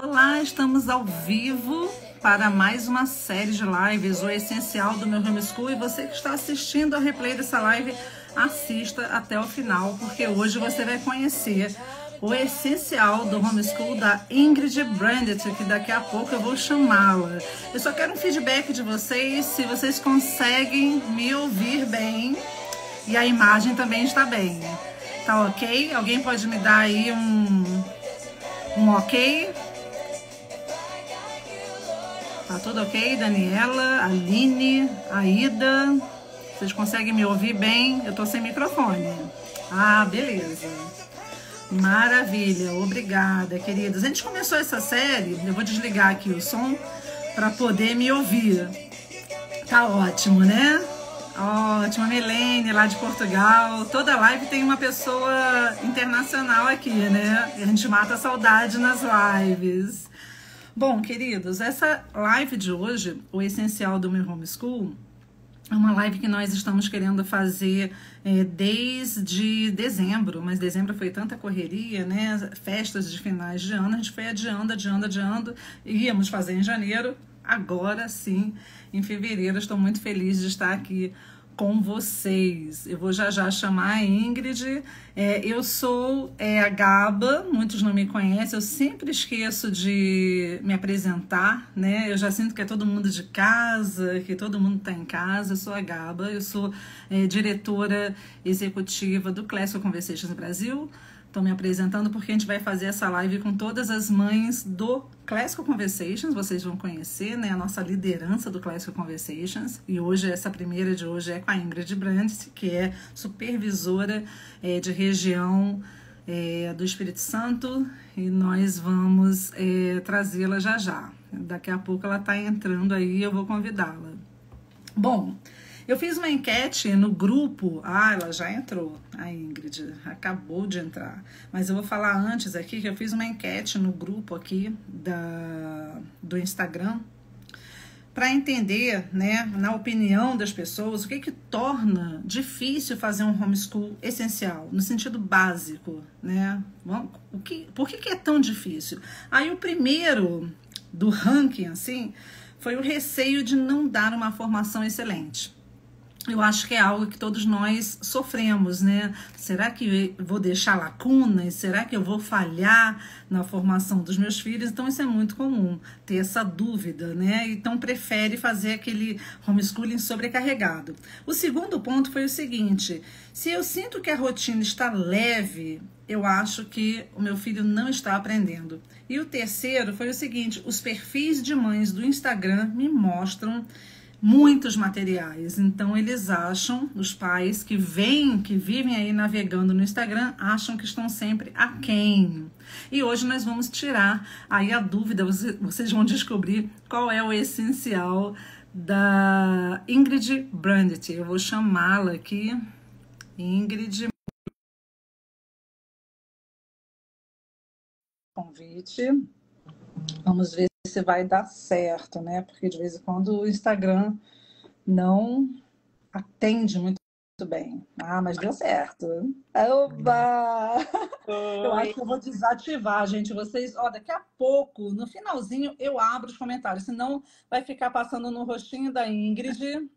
Olá, estamos ao vivo para mais uma série de lives, o essencial do meu homeschool. E você que está assistindo a replay dessa live, assista até o final, porque hoje você vai conhecer o essencial do homeschool da Ingrid Brandt, que daqui a pouco eu vou chamá-la. Eu só quero um feedback de vocês, se vocês conseguem me ouvir bem e a imagem também está bem. Tá ok? Alguém pode me dar aí um ok? Tá tudo ok? Daniela, Aline, Aida, vocês conseguem me ouvir bem? Eu tô sem microfone. Ah, beleza. Maravilha, obrigada, queridos. A gente começou essa série, eu vou desligar aqui o som para poder me ouvir. Tá ótimo, né? Ótimo, Milene, lá de Portugal. Toda live tem uma pessoa internacional aqui, né? E a gente mata a saudade nas lives. Bom, queridos, essa live de hoje, o essencial do meu homeschool, é uma live que nós estamos querendo fazer desde dezembro, mas dezembro foi tanta correria, né? Festas de finais de ano, a gente foi adiando, íamos fazer em janeiro, agora sim, em fevereiro. Estou muito feliz de estar aqui com vocês. Eu vou já chamar a Ingrid. Eu sou a Gaba, muitos não me conhecem, eu sempre esqueço de me apresentar, né? Eu já sinto que é todo mundo de casa, que todo mundo está em casa. Eu sou a Gaba, eu sou diretora executiva do Classical Conversations Brasil. Estou me apresentando porque a gente vai fazer essa live com todas as mães do Classical Conversations. Vocês vão conhecer, né, a nossa liderança do Classical Conversations. E hoje, essa primeira de hoje é com a Ingrid Brandt, que é supervisora de região do Espírito Santo. E nós vamos trazê-la já. Daqui a pouco ela está entrando aí, eu vou convidá-la. Bom, eu fiz uma enquete no grupo. Ah, ela já entrou, a Ingrid, acabou de entrar. Mas eu vou falar antes aqui que eu fiz uma enquete no grupo aqui do Instagram para entender, né, na opinião das pessoas, o que torna difícil fazer um homeschool essencial, no sentido básico, né? Por que é tão difícil? Aí o primeiro do ranking, assim, foi o receio de não dar uma formação excelente. Eu acho que é algo que todos nós sofremos, né? Será que eu vou deixar lacunas? Será que eu vou falhar na formação dos meus filhos? Então isso é muito comum, ter essa dúvida, né? Então prefere fazer aquele homeschooling sobrecarregado. O segundo ponto foi o seguinte: se eu sinto que a rotina está leve, eu acho que o meu filho não está aprendendo. E o terceiro foi o seguinte: os perfis de mães do Instagram me mostram muitos materiais, então eles acham, os pais que vivem aí navegando no Instagram, acham que estão sempre aquém. E hoje nós vamos tirar aí a dúvida, vocês vão descobrir qual é o essencial da Ingrid Brandt. Eu vou chamá-la aqui, Ingrid. Convite. Vamos ver se vai dar certo, né? Porque de vez em quando o Instagram não atende muito bem. Ah, mas deu certo. Oba! Eu acho que eu vou desativar, gente. Vocês, daqui a pouco, no finalzinho, eu abro os comentários, senão vai ficar passando no rostinho da Ingrid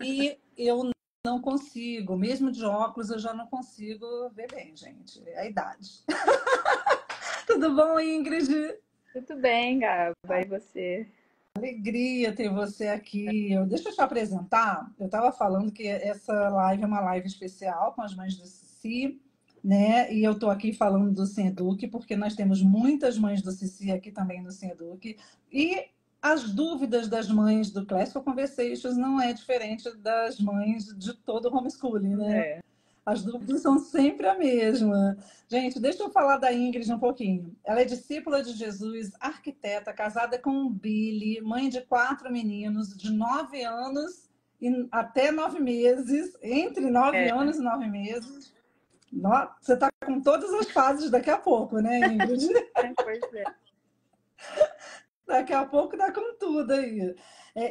e eu não consigo. Mesmo de óculos, eu já não consigo ver bem, gente. É a idade. Tudo bom, Ingrid? Tudo bem, Gaba, e você? Alegria ter você aqui. Deixa eu te apresentar. Eu estava falando que essa live é uma live especial com as mães do Cici, né? E eu estou aqui falando do Seduc, porque nós temos muitas mães do Cici aqui também no Seduc. E as dúvidas das mães do Classical Conversations não é diferente das mães de todo o homeschooling, né? As dúvidas são sempre a mesma. Gente, deixa eu falar da Ingrid um pouquinho. Ela é discípula de Jesus, arquiteta, casada com o Billy, mãe de 4 meninos, de 9 anos até 9 meses, entre 9 anos e 9 meses. Você está com todas as fases daqui a pouco, né, Ingrid? Pois é. Daqui a pouco dá com tudo aí.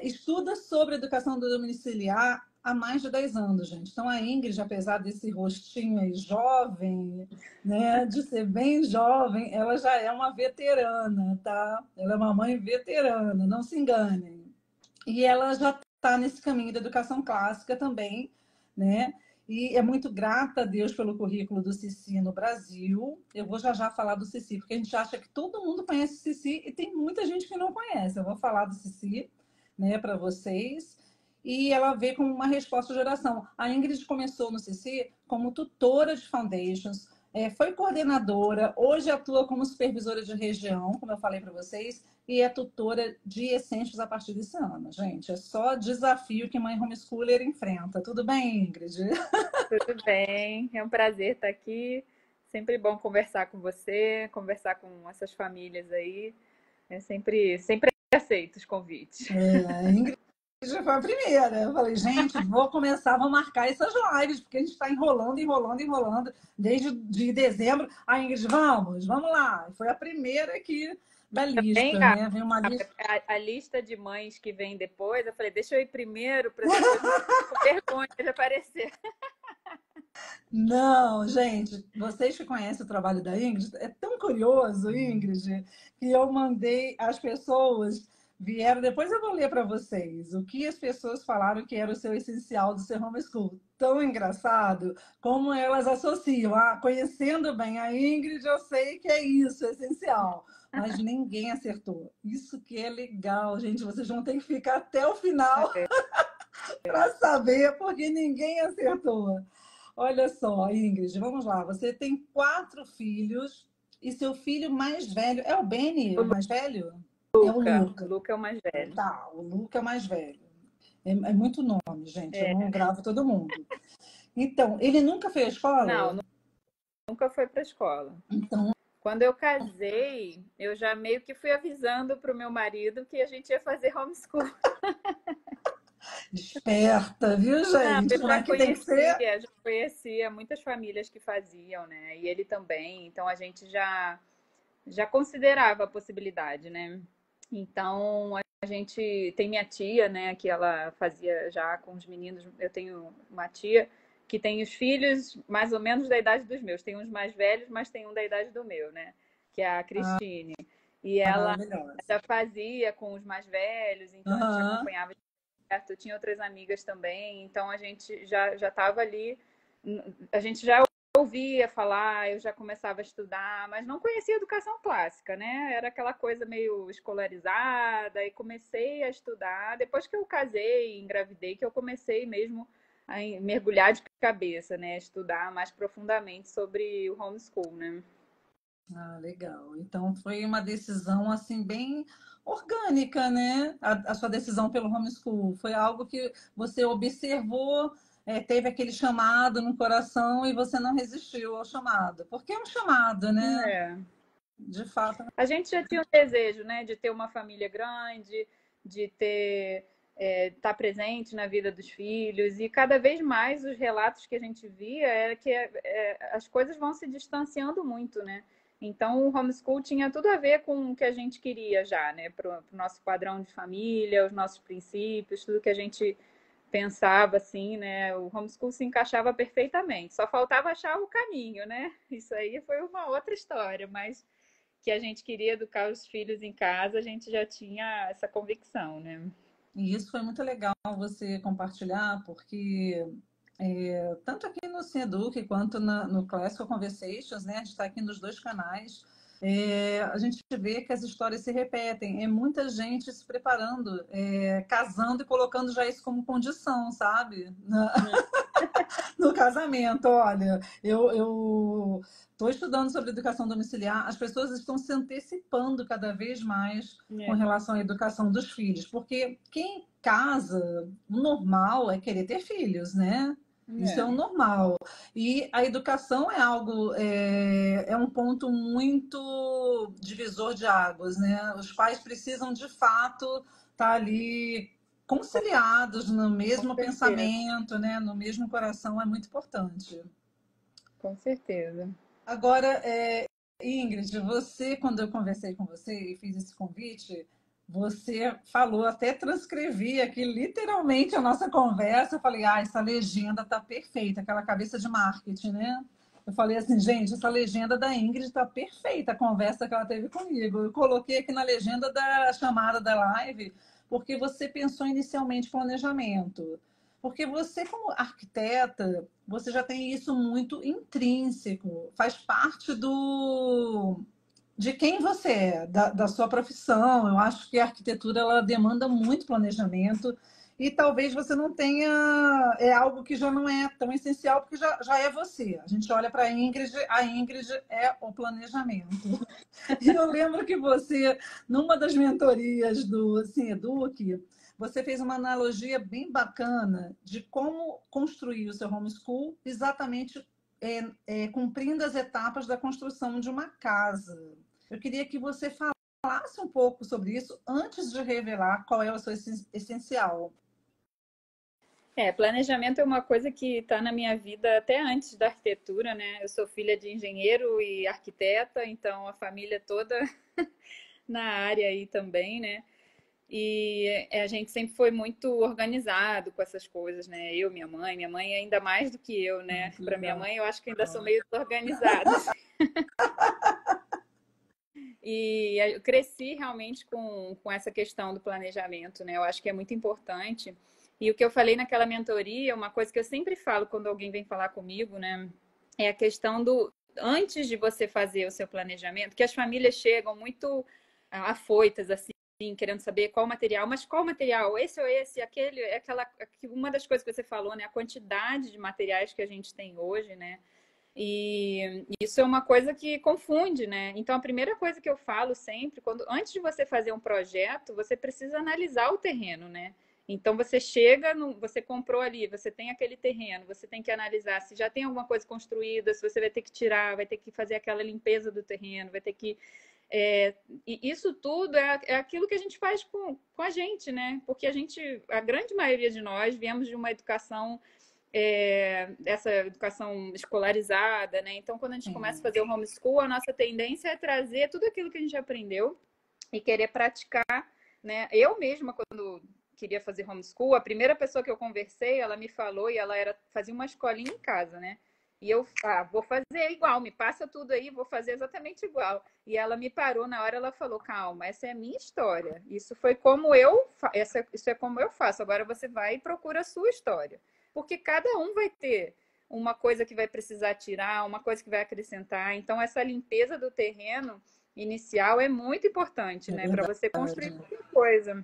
Estuda sobre educação domiciliar há mais de 10 anos, gente. Então, a Ingrid, apesar desse rostinho aí jovem, né, de ser bem jovem, ela já é uma veterana, tá? Ela é uma mãe veterana, não se enganem. E ela já está nesse caminho da educação clássica também, né? E é muito grata a Deus pelo currículo do Cici no Brasil. Eu vou já já falar do Cici, porque a gente acha que todo mundo conhece o Cici e tem muita gente que não conhece. Eu vou falar do Cici, né, para vocês. E ela veio como uma resposta de oração. A Ingrid começou no Cici como tutora de foundations, foi coordenadora, hoje atua como supervisora de região, como eu falei para vocês, e é tutora de Essentials a partir desse ano, gente. É só desafio que mãe homeschooler enfrenta. Tudo bem, Ingrid? Tudo bem? É um prazer estar aqui. Sempre bom conversar com você, conversar com essas famílias aí. É sempre aceito os convites. A Ingrid já foi a primeira. Eu falei, gente, vou começar, vou marcar essas lives, porque a gente está enrolando, enrolando, enrolando desde de dezembro. A Ingrid, vamos lá. Foi a primeira aqui da Bem, lista, Gabi, né? Vem uma lista. a lista de mães que vem depois, eu falei, deixa eu ir primeiro para depois não ficar com vergonha de aparecer. Não, gente, vocês que conhecem o trabalho da Ingrid, é tão curioso, Ingrid, que eu mandei as pessoas vieram, depois eu vou ler para vocês o que as pessoas falaram que era o seu essencial do seu homeschool. Tão engraçado como elas associam. Ah, conhecendo bem a Ingrid, eu sei que é isso, é essencial. Mas ninguém acertou. Isso que é legal, gente. Vocês vão ter que ficar até o final para saber, porque ninguém acertou. Olha só, Ingrid, vamos lá. Você tem 4 filhos e seu filho mais velho é o Benny, o mais velho? É o O Luca. Luca é o mais velho. Tá, o Luca é o mais velho. É muito nome, gente. Eu É. não gravo todo mundo. Então, ele nunca fez Não, escola? nunca foi para a escola. Então, Quando eu casei, eu já meio que fui avisando para o meu marido que a gente ia fazer homeschool. esperta, viu, Não, gente? eu Como é que tem que ser? já conhecia muitas famílias que faziam, né? E ele também, então a gente já considerava a possibilidade, né? Então a gente tem minha tia, né, que ela fazia já com os meninos. Eu tenho uma tia que tem os filhos mais ou menos da idade dos meus. Tem uns mais velhos, mas tem um da idade do meu, né? Que é a Cristine. E ela Maravilhosa. já fazia com os mais velhos, então a gente Aham. acompanhava perto. Eu tinha outras amigas também, então a gente já estava ali, a gente já ouvia falar, eu já começava a estudar, mas não conhecia educação clássica, né? Era aquela coisa meio escolarizada, e comecei a estudar. Depois que eu casei e engravidei, que eu comecei mesmo a mergulhar de cabeça, né? Estudar mais profundamente sobre o homeschool, né? Ah, legal. Então foi uma decisão assim bem orgânica, né? A sua decisão pelo homeschool foi algo que você observou, teve aquele chamado no coração e você não resistiu ao chamado. Porque é um chamado, né? É. De fato. A gente já tinha um desejo, né, de ter uma família grande, de ter estar presente na vida dos filhos, e cada vez mais os relatos que a gente via era que as coisas vão se distanciando muito, né? Então o homeschool tinha tudo a ver com o que a gente queria já, né? Para o nosso padrão de família, os nossos princípios, tudo que a gente pensava assim, né? O homeschool se encaixava perfeitamente. Só faltava achar o caminho, né? Isso aí foi uma outra história, mas que a gente queria educar os filhos em casa, a gente já tinha essa convicção, né? E isso foi muito legal você compartilhar, porque tanto aqui no Cineduc quanto no Classical Conversations, né? A gente está aqui nos 2 canais. A gente vê que as histórias se repetem. É muita gente se preparando, casando e colocando já isso como condição, sabe? No casamento. Olha, eu estou estudando sobre educação domiciliar, as pessoas estão se antecipando cada vez mais com É, relação à educação dos filhos, porque quem casa, o normal é querer ter filhos, né? Isso é o é, normal. E a educação é algo, é um ponto muito divisor de águas, né? Os pais precisam, de fato, estar ali conciliados no com mesmo certeza, pensamento, né? No mesmo coração, é muito importante. com certeza. Agora, Ingrid, você, quando eu conversei com você e fiz esse convite, Você falou, até transcrevi aqui literalmente a nossa conversa. Eu falei, ah, essa legenda tá perfeita, aquela cabeça de marketing, né? Eu falei assim, gente, essa legenda da Ingrid tá perfeita, a conversa que ela teve comigo. Eu coloquei aqui na legenda da chamada da live, porque você pensou inicialmente planejamento. Porque você, como arquiteta, você já tem isso muito intrínseco, faz parte de quem você é, da sua profissão. Eu acho que a arquitetura ela demanda muito planejamento e talvez você não tenha, é algo que já não é tão essencial porque já é você. A gente olha para a Ingrid é o planejamento. E eu lembro que você, numa das mentorias do assim, Eduque, você fez uma analogia bem bacana de como construir o seu homeschool exatamente cumprindo as etapas da construção de uma casa. Eu queria que você falasse um pouco sobre isso antes de revelar qual é o seu essencial. Planejamento é uma coisa que está na minha vida até antes da arquitetura, né? Eu sou filha de engenheiro e arquiteta, então a família toda na área aí também, né? E a gente sempre foi muito organizado com essas coisas, né? Eu, minha mãe ainda mais do que eu, né? Para minha mãe, eu acho que ainda sou meio desorganizada. E eu cresci realmente com essa questão do planejamento, né? Eu acho que é muito importante. E o que eu falei naquela mentoria, uma coisa que eu sempre falo quando alguém vem falar comigo, né? É a questão do antes de você fazer o seu planejamento, que as famílias chegam muito afoitas, assim, querendo saber qual material, mas qual material? Esse ou esse, aquele, uma das coisas que você falou, né? A quantidade de materiais que a gente tem hoje, né? E isso é uma coisa que confunde, né? Então, a primeira coisa que eu falo sempre, antes de você fazer um projeto, você precisa analisar o terreno, né? Então, você chega, você comprou ali, você tem aquele terreno, você tem que analisar se já tem alguma coisa construída, se você vai ter que tirar, vai ter que fazer aquela limpeza do terreno, vai ter que. E isso tudo é aquilo que a gente faz com a gente, né? Porque a grande maioria de nós viemos de uma educação essa educação escolarizada, né? Então, quando a gente começa a fazer o homeschool, a nossa tendência é trazer tudo aquilo que a gente aprendeu e querer praticar, né? Eu mesma, quando queria fazer homeschool, a primeira pessoa que eu conversei, ela me falou e ela fazia uma escolinha em casa, né? E eu, vou fazer igual, me passa tudo aí, vou fazer exatamente igual. E ela me parou na hora, ela falou, calma, essa é a minha história. Isso é como eu faço. Agora você vai e procura a sua história. Porque cada um vai ter uma coisa que vai precisar tirar, uma coisa que vai acrescentar. Então, essa limpeza do terreno inicial é muito importante, né? Para você construir qualquer coisa.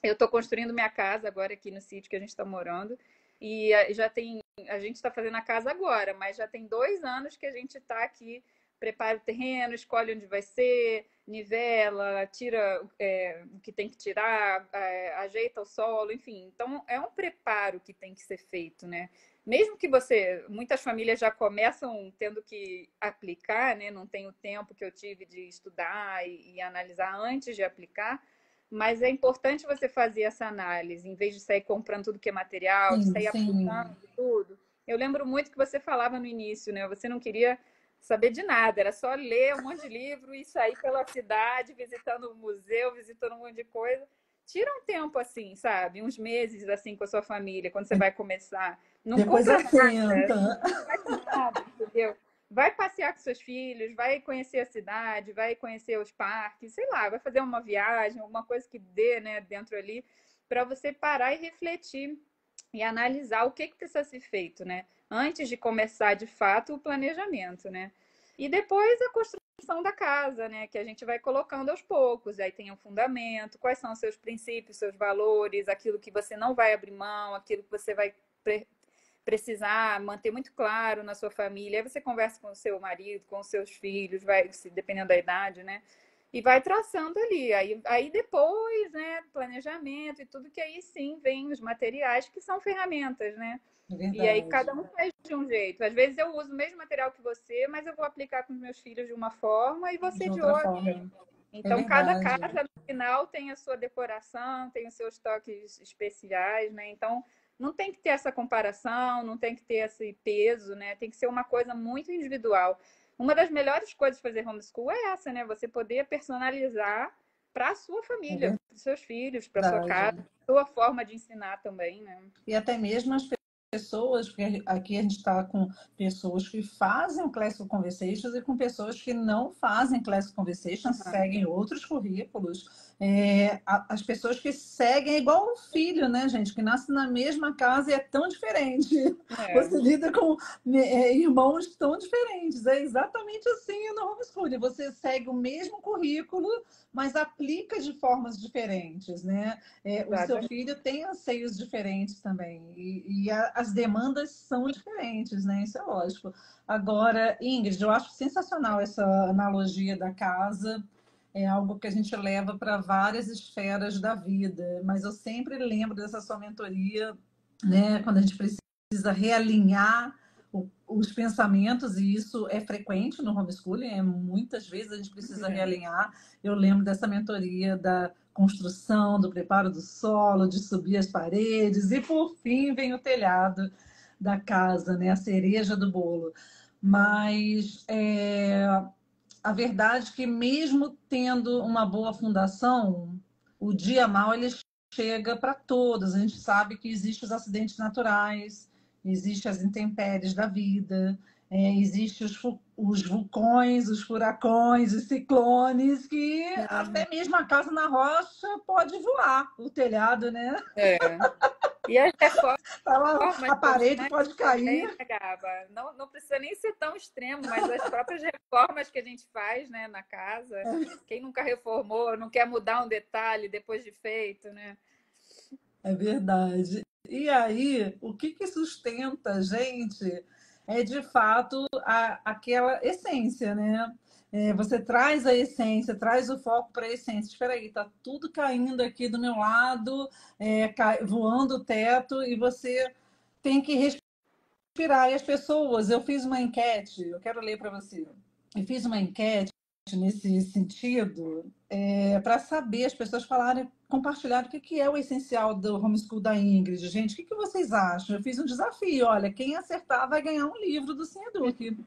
Eu estou construindo minha casa agora aqui no sítio que a gente está morando. E a gente está fazendo a casa agora, mas já tem 2 anos que a gente está aqui, prepara o terreno, escolhe onde vai ser, nivela, tira o que tem que tirar, ajeita o solo, enfim. Então, é um preparo que tem que ser feito, né? Mesmo que muitas famílias já começam tendo que aplicar, né? Não tem o tempo que eu tive de estudar e analisar antes de aplicar, mas é importante você fazer essa análise, em vez de sair comprando tudo que é material, de Sim, sair sim. aplicando tudo. Eu lembro muito que você falava no início, né? Você não queria saber de nada, era só ler um monte de livro e sair pela cidade, visitando o museu, visitando um monte de coisa. Tira um tempo assim, sabe? Uns meses assim com a sua família, quando você vai começar. Não Depois compra nada, assenta. não faz nada, entendeu? Vai passear com seus filhos, vai conhecer a cidade, vai conhecer os parques, sei lá, vai fazer uma viagem, alguma coisa que dê, né, dentro ali, para você parar e refletir e analisar o que precisa ser feito, né? Antes de começar de fato o planejamento, né? E depois a construção da casa, né? Que a gente vai colocando aos poucos. Aí tem um fundamento, quais são os seus princípios, seus valores, aquilo que você não vai abrir mão, aquilo que você vai precisar manter muito claro na sua família. Aí você conversa com o seu marido, com os seus filhos, vai, dependendo da idade, né? E vai traçando ali. Aí depois, né, planejamento e tudo, que aí sim vem os materiais que são ferramentas, né? E aí cada um faz de um jeito. Às vezes eu uso o mesmo material que você, mas eu vou aplicar com os meus filhos de uma forma e você De de outra outra. forma. É Então, cada verdade. casa, no final, tem a sua decoração, tem os seus toques especiais, né? Então, não tem que ter essa comparação, não tem que ter esse peso, né? Tem que ser uma coisa muito individual. Uma das melhores coisas de fazer homeschool é essa, né? Você poder personalizar para a sua É família, para os seus filhos, para sua casa, verdade. sua forma de ensinar também, né? E até mesmo as pessoas, porque aqui a gente está com pessoas que fazem o Classical Conversations e com pessoas que não fazem Classical Conversations, seguem outros currículos. As pessoas que seguem é igual um filho, né, gente? Que nasce na mesma casa e é tão diferente. É, Você lida com irmãos tão diferentes. É exatamente assim no homeschooling. Você segue o mesmo currículo, mas aplica de formas diferentes, né? O seu exatamente. filho tem anseios diferentes também, e as demandas são diferentes, né? Isso é lógico. Agora, Ingrid, eu acho sensacional essa analogia da casa, é algo que a gente leva para várias esferas da vida, mas eu sempre lembro dessa sua mentoria, né? Quando a gente precisa realinhar os pensamentos, e isso é frequente no homeschooling, muitas vezes a gente precisa realinhar. Eu lembro dessa mentoria da construção, do preparo do solo, de subir as paredes, e por fim vem o telhado da casa, né? A cereja do bolo. Mas a verdade é que mesmo tendo uma boa fundação, o dia mal ele chega para todos. A gente sabe que existem os acidentes naturais, existem as intempéries da vida, existem os vulcões, os furacões, os ciclones, que até mesmo a casa na rocha pode voar, o telhado, né? É. E as reformas Tá lá, a que eu parede mais pode também, cair. né, Gaba? Não precisa nem ser tão extremo, mas as próprias reformas que a gente faz, né, na casa, quem nunca reformou, não quer mudar um detalhe depois de feito, né? É verdade. E aí, o que sustenta a gente é de fato aquela essência, né? Você traz a essência, traz o foco para a essência. Espera aí, tá tudo caindo aqui do meu lado, voando o teto, e você tem que respirar. E as pessoas, eu fiz uma enquete, eu quero ler para você. Eu fiz uma enquete nesse sentido, para saber, as pessoas falarem, compartilharem o que é o essencial do homeschool da Ingrid. Gente, o que vocês acham? Eu fiz um desafio, olha, quem acertar vai ganhar um livro do Sim Eduque.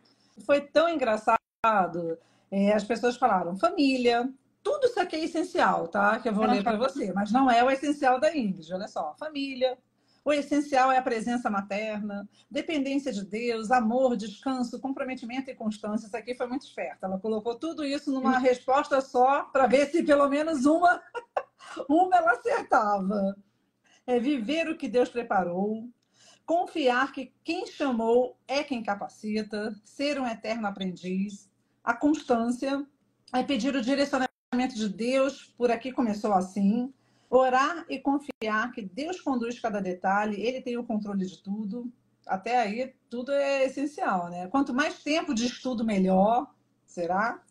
Foi tão engraçado. As pessoas falaram família, tudo isso aqui é essencial, tá? Que eu vou ler para você, mas não é o essencial da Ingrid, olha só. Família, o essencial é a presença materna, dependência de Deus, amor, descanso, comprometimento e constância. Isso aqui foi muito esperta. Ela colocou tudo isso numa resposta só para ver se pelo menos uma ela acertava. Viver o que Deus preparou, confiar que quem chamou é quem capacita, ser um eterno aprendiz, a constância, pedir o direcionamento de Deus, por aqui começou assim, orar e confiar que Deus conduz cada detalhe, Ele tem o controle de tudo. Até aí, tudo é essencial, né? Quanto mais tempo de estudo, melhor, será?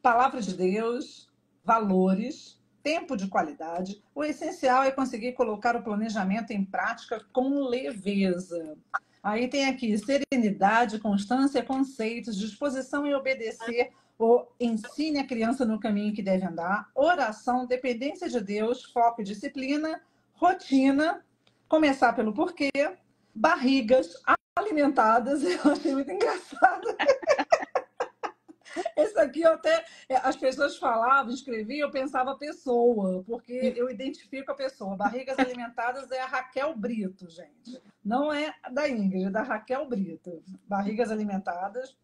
Palavra de Deus, valores, tempo de qualidade. O essencial é conseguir colocar o planejamento em prática com leveza. Aí tem aqui serenidade, constância, conceitos, disposição em obedecer ou ensine a criança no caminho que deve andar, oração, dependência de Deus, foco e disciplina, rotina, começar pelo porquê, barrigas alimentadas. Eu achei muito engraçado. Esse aqui eu até. As pessoas falavam, escreviam, eu pensava pessoa, porque eu identifico a pessoa. Barrigas Alimentadas é a Raquel Brito, gente. Não é da Ingrid, é da Raquel Brito. Barrigas Alimentadas.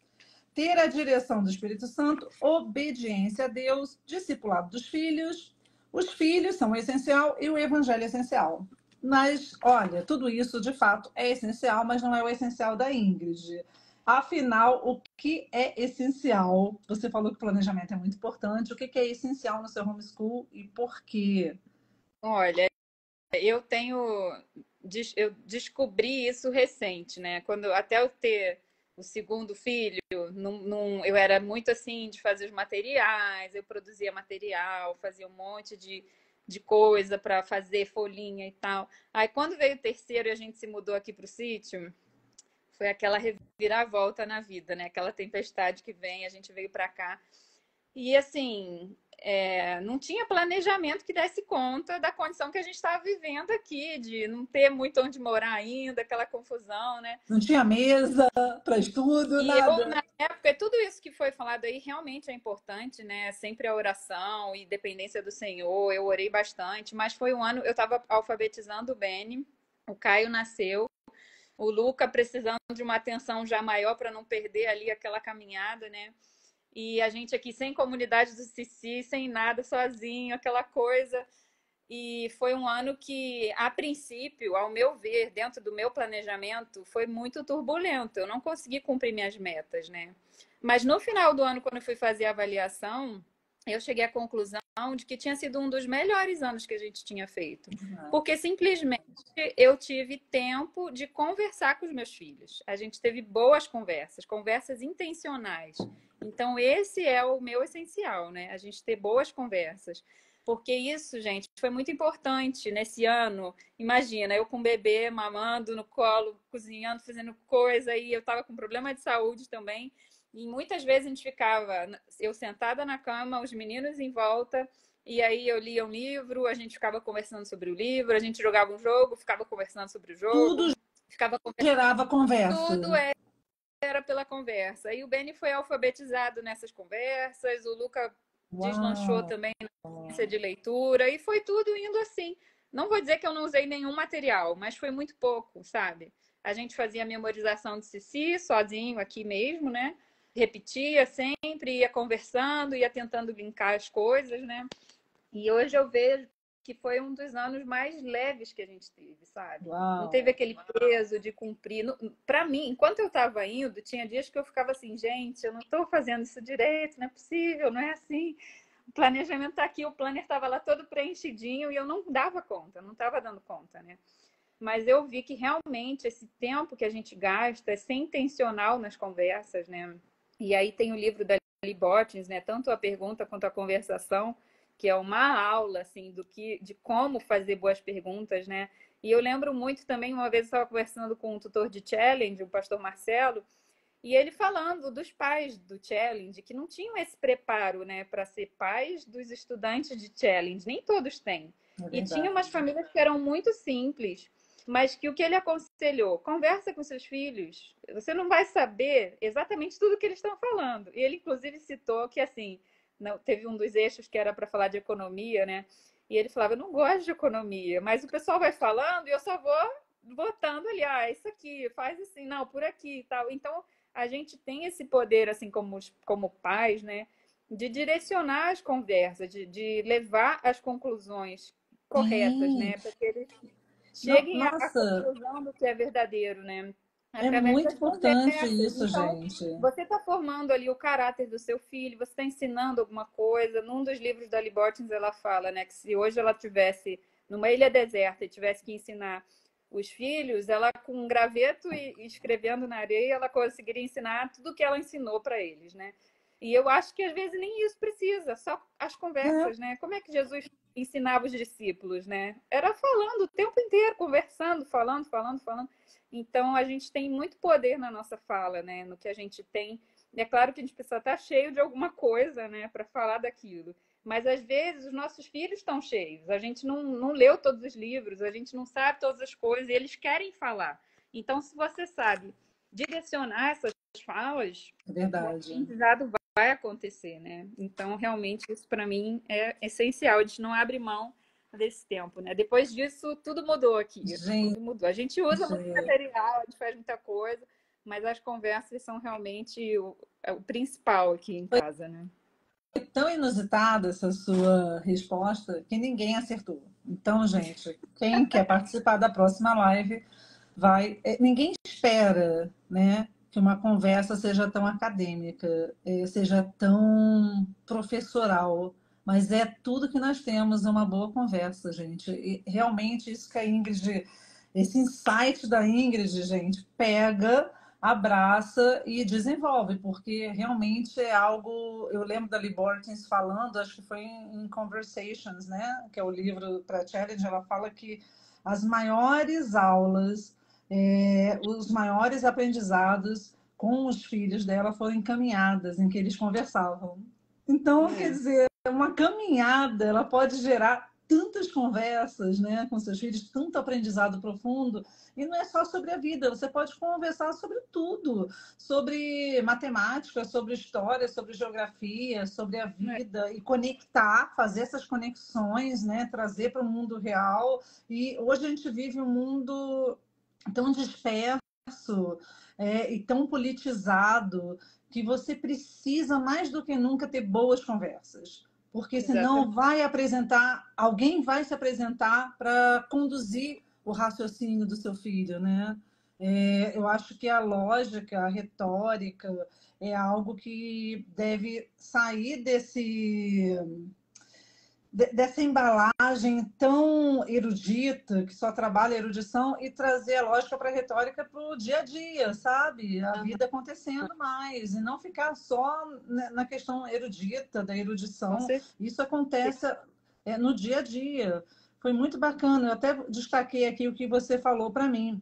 Ter a direção do Espírito Santo, obediência a Deus, discipulado dos filhos. Os filhos são o essencial e o evangelho é essencial. Mas, olha, tudo isso de fato é essencial, mas não é o essencial da Ingrid. Afinal, o que é essencial? Você falou que o planejamento é muito importante. O que é essencial no seu homeschool e por quê? Olha, eu tenho. Eu descobri isso recente, né? Quando até eu ter o segundo filho, eu era muito assim de fazer os materiais, eu produzia material, fazia um monte de coisa para fazer folhinha e tal. Aí quando veio o terceiro e a gente se mudou aqui para o sítio, foi aquela reviravolta na vida, né? Aquela tempestade que vem, a gente veio para cá. E assim, não tinha planejamento que desse conta da condição que a gente estava vivendo aqui, de não ter muito onde morar ainda, aquela confusão, né? Não tinha mesa para estudo, E eu, nada. na época, tudo isso que foi falado aí realmente é importante, né? Sempre a oração e dependência do Senhor, eu orei bastante, mas foi um ano, eu estava alfabetizando o Beni, o Caio nasceu, o Luca precisando de uma atenção já maior para não perder ali aquela caminhada, né? E a gente aqui sem comunidade do Cici, sem nada, sozinho, aquela coisa. E foi um ano que, a princípio, ao meu ver, dentro do meu planejamento, foi muito turbulento. Eu não consegui cumprir minhas metas, né? Mas no final do ano, quando eu fui fazer a avaliação, eu cheguei à conclusão de que tinha sido um dos melhores anos que a gente tinha feito. Porque simplesmente eu tive tempo de conversar com os meus filhos. A gente teve boas conversas, conversas intencionais. Então, esse é o meu essencial, né? A gente ter boas conversas. Porque isso, gente, foi muito importante nesse ano. Imagina, eu com o bebê, mamando no colo, cozinhando, fazendo coisa, e eu estava com problema de saúde também. E muitas vezes a gente ficava, eu sentada na cama, os meninos em volta, e aí eu lia um livro, a gente ficava conversando sobre o livro, a gente jogava um jogo, ficava conversando sobre o jogo, Tudo ficava conversando, gerava conversa. tudo era pela conversa. E o Beni foi alfabetizado nessas conversas, o Luca deslanchou Uau! também na ciência de leitura, e foi tudo indo assim. Não vou dizer que eu não usei nenhum material, mas foi muito pouco, sabe? A gente fazia memorização de Cici sozinho aqui mesmo, né? Repetia sempre, ia conversando, ia tentando linkar as coisas, né? E hoje eu vejo que foi um dos anos mais leves que a gente teve, sabe? Não Uau! teve aquele peso de cumprir. Para mim, enquanto eu estava indo, tinha dias que eu ficava assim, gente, eu não estou fazendo isso direito, não é possível, não é assim. O planejamento está aqui, o planner estava lá todo preenchidinho e eu não dava conta, não estava dando conta, né? Mas eu vi que realmente esse tempo que a gente gasta é ser intencional nas conversas, né? E aí tem o livro da Lee Bottins, né? Tanto a pergunta quanto a conversação, que é uma aula assim de como fazer boas perguntas, né? E eu lembro muito também, uma vez eu estava conversando com um tutor de Challenge, o pastor Marcelo, e ele falando dos pais do Challenge, que não tinham esse preparo, né, para ser pais dos estudantes de Challenge, nem todos têm. E tinha umas famílias que eram muito simples, mas que o que ele aconselhou? Conversa com seus filhos. Você não vai saber exatamente tudo que eles estão falando. E ele, inclusive, citou que, assim, não, teve um dos eixos que era para falar de economia, né? E ele falava, eu não gosto de economia, mas o pessoal vai falando e eu só vou botando ali, isso aqui, faz assim, não, por aqui e tal. Então, a gente tem esse poder, assim, como pais, né? De direcionar as conversas, de levar as conclusões corretas, Sim. né? Para que eles cheguem à Nossa, conclusão do que é verdadeiro, né? é Através muito das importante conversas. isso, Então, gente. você está formando ali o caráter do seu filho, você está ensinando alguma coisa. Num dos livros da Lee Bortins, ela fala, né, que se hoje ela tivesse numa ilha deserta e tivesse que ensinar os filhos, ela com um graveto e escrevendo na areia, ela conseguiria ensinar tudo o que ela ensinou para eles, né? E eu acho que às vezes nem isso precisa, só as É, conversas, né? Como é que Jesus ensinava os discípulos, né? Era falando o tempo inteiro, conversando, falando, falando, falando. Então a gente tem muito poder na nossa fala, né? No que a gente tem. E é claro que a gente precisa estar cheio de alguma coisa, né, para falar daquilo. Mas às vezes os nossos filhos estão cheios. A gente não leu todos os livros, a gente não sabe todas as coisas, e eles querem falar. Então, se você sabe direcionar essas falas, é o verdade. aprendizado vai acontecer, né? Então, realmente, isso para mim é essencial. A gente não abre mão desse tempo, né? Depois disso, tudo mudou aqui. Gente, Tudo mudou. A gente usa muito material, a gente faz muita coisa, mas as conversas são realmente o principal aqui em casa, né? foi tão inusitada essa sua resposta que ninguém acertou. Então, gente, quem quer participar da próxima live vai. Ninguém espera, né, que uma conversa seja tão acadêmica, seja tão professoral, mas é tudo que nós temos uma boa conversa, gente. E realmente isso que a Ingrid, esse insight da Ingrid, gente, pega, abraça e desenvolve, porque realmente é algo. Eu lembro da Lee Bortins falando, acho que foi em Conversations, né, que é o livro para Challenge, ela fala que as maiores aulas, os maiores aprendizados com os filhos dela foram encaminhadas, em que eles conversavam. Então, quer dizer, uma caminhada, ela pode gerar tantas conversas, né, com seus filhos, tanto aprendizado profundo, e não é só sobre a vida, você pode conversar sobre tudo, sobre matemática, sobre história, sobre geografia, sobre a vida, e conectar, fazer essas conexões, né, trazer para o mundo real. E hoje a gente vive um mundo tão disperso, e tão politizado, que você precisa mais do que nunca ter boas conversas, porque senão Exatamente. alguém vai se apresentar para conduzir o raciocínio do seu filho, né? Eu acho que a lógica, a retórica é algo que deve sair dessa embalagem tão erudita, que só trabalha a erudição, e trazer a lógica para a retórica para o dia a dia, sabe? A vida acontecendo mais, e não ficar só na questão erudita, da Com erudição. certeza. Isso acontece no dia a dia. Foi muito bacana. Eu até destaquei aqui o que você falou para mim,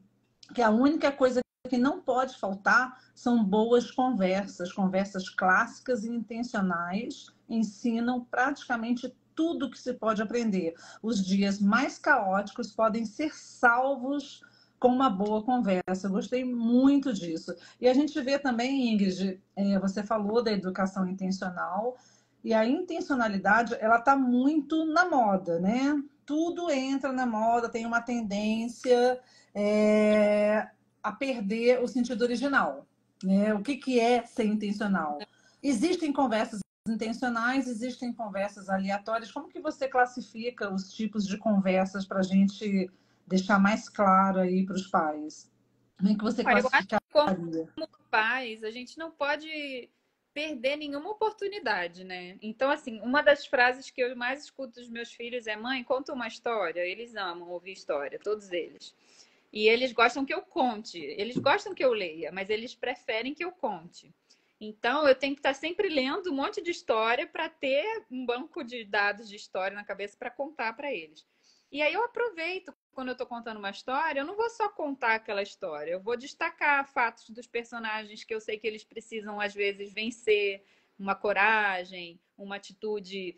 que a única coisa que não pode faltar são boas conversas, conversas clássicas e intencionais, ensinam praticamente tudo que se pode aprender. Os dias mais caóticos podem ser salvos com uma boa conversa. Eu gostei muito disso. E a gente vê também, Ingrid, você falou da educação intencional, e a intencionalidade, ela está muito na moda, né? Tudo entra na moda, tem uma tendência a perder o sentido original, né? O que é ser intencional? Existem conversas intencionais, existem conversas aleatórias. Como que você classifica os tipos de conversas para a gente deixar mais claro aí para os pais? Como é que você Olha, eu acho que como classificaria? pais, a gente não pode perder nenhuma oportunidade, né? Então, assim, uma das frases que eu mais escuto dos meus filhos é: mãe, conta uma história. Eles amam ouvir história, todos eles. E eles gostam que eu conte, eles gostam que eu leia, mas eles preferem que eu conte. Então, eu tenho que estar sempre lendo um monte de história para ter um banco de dados de história na cabeça para contar para eles. E aí eu aproveito quando eu estou contando uma história, eu não vou só contar aquela história, eu vou destacar fatos dos personagens que eu sei que eles precisam, às vezes, vencer, uma coragem, uma atitude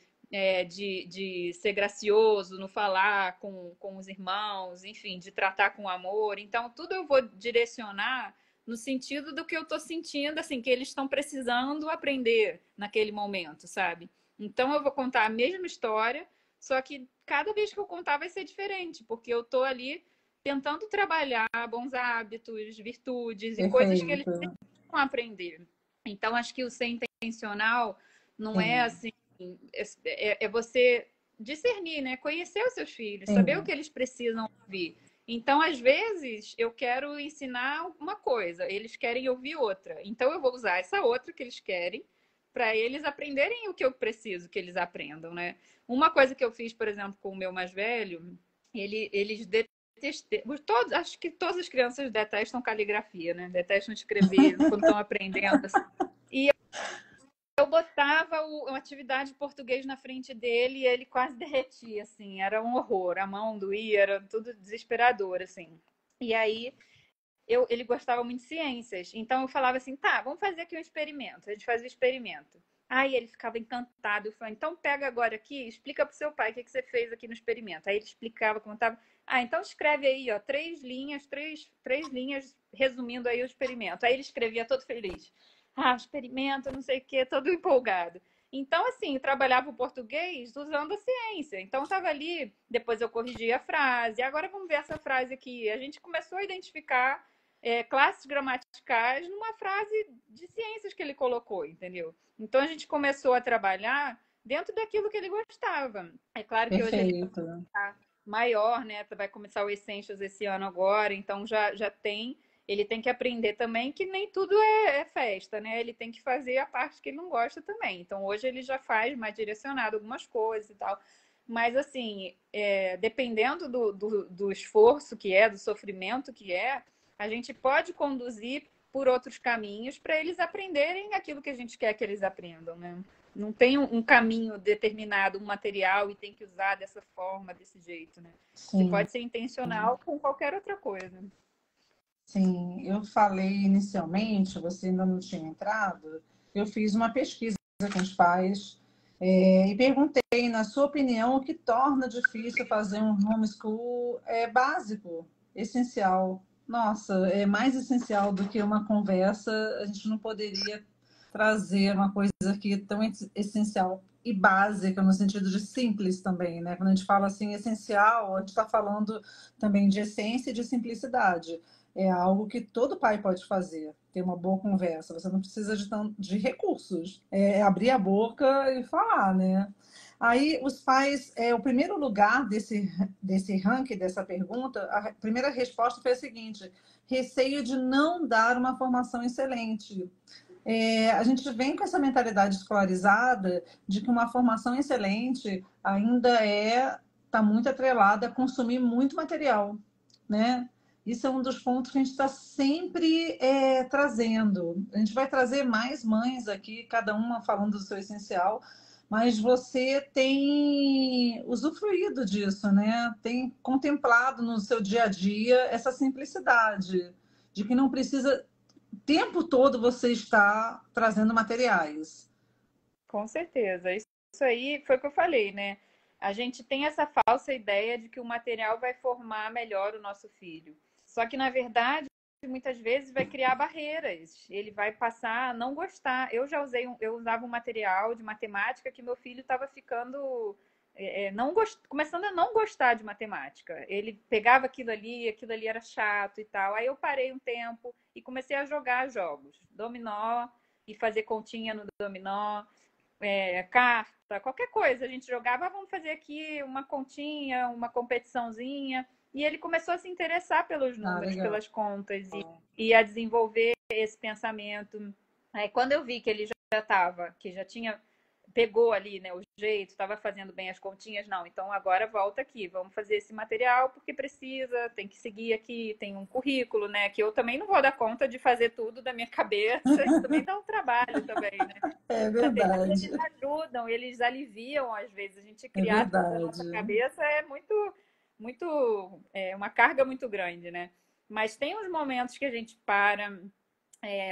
de ser gracioso no falar com os irmãos, enfim, de tratar com amor. Então, tudo eu vou direcionar no sentido do que eu estou sentindo, assim, que eles estão precisando aprender naquele momento, sabe? Então, eu vou contar a mesma história, só que cada vez que eu contar vai ser diferente, porque eu estou ali tentando trabalhar bons hábitos, virtudes e coisas que eles Perfeito. precisam aprender. Então, acho que o ser intencional não é Sim, assim, é você discernir, né? Conhecer os seus filhos, saber o sim. que eles precisam ouvir. Então, às vezes, eu quero ensinar uma coisa, eles querem ouvir outra. Então, eu vou usar essa outra que eles querem para eles aprenderem o que eu preciso que eles aprendam, né? Uma coisa que eu fiz, por exemplo, com o meu mais velho, eles detestam. Acho que todas as crianças detestam caligrafia, né? Detestam escrever quando estão aprendendo. E eu botava uma atividade de português na frente dele e ele quase derretia, assim. Era um horror. A mão doía, era tudo desesperador, assim. E aí ele gostava muito de ciências. Então eu falava assim, tá, vamos fazer aqui um experimento. A gente fazia o experimento. Aí ele ficava encantado. Eu falava, então pega agora aqui, explica pro seu pai o que você fez aqui no experimento. Aí ele explicava, contava. Ah, então escreve aí, ó, três linhas resumindo aí o experimento. Aí ele escrevia todo feliz. Ah, experimento, não sei o quê, todo empolgado. Então, assim, eu trabalhava o português usando a ciência. Então, estava ali, depois eu corrigia a frase. Agora vamos ver essa frase aqui. A gente começou a identificar classes gramaticais numa frase de ciências que ele colocou, entendeu? Então a gente começou a trabalhar dentro daquilo que ele gostava. É claro que hoje ele Perfeito. está maior, né? Vai começar o Essentials esse ano agora, então já tem. Ele tem que aprender também que nem tudo é festa, né? Ele tem que fazer a parte que ele não gosta também. Então hoje ele já faz mais direcionado algumas coisas e tal. Mas assim, dependendo do esforço que é, do sofrimento que é, a gente pode conduzir por outros caminhos para eles aprenderem aquilo que a gente quer que eles aprendam, né? Não tem um caminho determinado, um material e tem que usar dessa forma, desse jeito, né? Você Sim, pode ser intencional com qualquer outra coisa. sim. Eu falei inicialmente, você ainda não tinha entrado, eu fiz uma pesquisa com os pais E perguntei, na sua opinião, o que torna difícil fazer um homeschool básico, essencial. Nossa, é mais essencial do que uma conversa. A gente não poderia trazer uma coisa aqui tão essencial e básica, no sentido de simples também, né? Quando a gente fala assim, essencial, a gente está falando também de essência e de simplicidade. É algo que todo pai pode fazer, ter uma boa conversa. Você não precisa de recursos. É abrir a boca e falar, né? Aí, os pais, o primeiro lugar desse ranking, dessa pergunta, a primeira resposta foi a seguinte: receio de não dar uma formação excelente. A gente vem com essa mentalidade escolarizada de que uma formação excelente ainda está muito atrelada a consumir muito material, né? Isso é um dos pontos que a gente está sempre trazendo. A gente vai trazer mais mães aqui, cada uma falando do seu essencial, mas você tem usufruído disso, né? Tem contemplado no seu dia a dia essa simplicidade de que não precisa o tempo todo você está trazendo materiais. Com certeza. Isso aí foi o que eu falei, né? A gente tem essa falsa ideia de que o material vai formar melhor o nosso filho. Só que, na verdade, muitas vezes vai criar barreiras. Ele vai passar a não gostar. Eu usava um material de matemática que meu filho estava ficando começando a não gostar de matemática. Ele pegava aquilo ali era chato e tal. Aí eu parei um tempo e comecei a jogar jogos, dominó e fazer continha no dominó, carta, qualquer coisa. A gente jogava, vamos fazer aqui uma continha, uma competiçãozinha. E ele começou a se interessar pelos números, pelas contas e a desenvolver esse pensamento. Aí, quando eu vi que ele que já tinha pegou ali, né, o jeito, estava fazendo bem as continhas, não, então agora volta aqui, vamos fazer esse material porque precisa, tem que seguir aqui, tem um currículo, né, que eu também não vou dar conta de fazer tudo da minha cabeça, isso também dá um trabalho também, né. É verdade. Eles ajudam, eles aliviam às vezes, a gente É criar tudo na nossa verdade. cabeça é uma carga muito grande, né. Mas tem uns momentos que a gente para,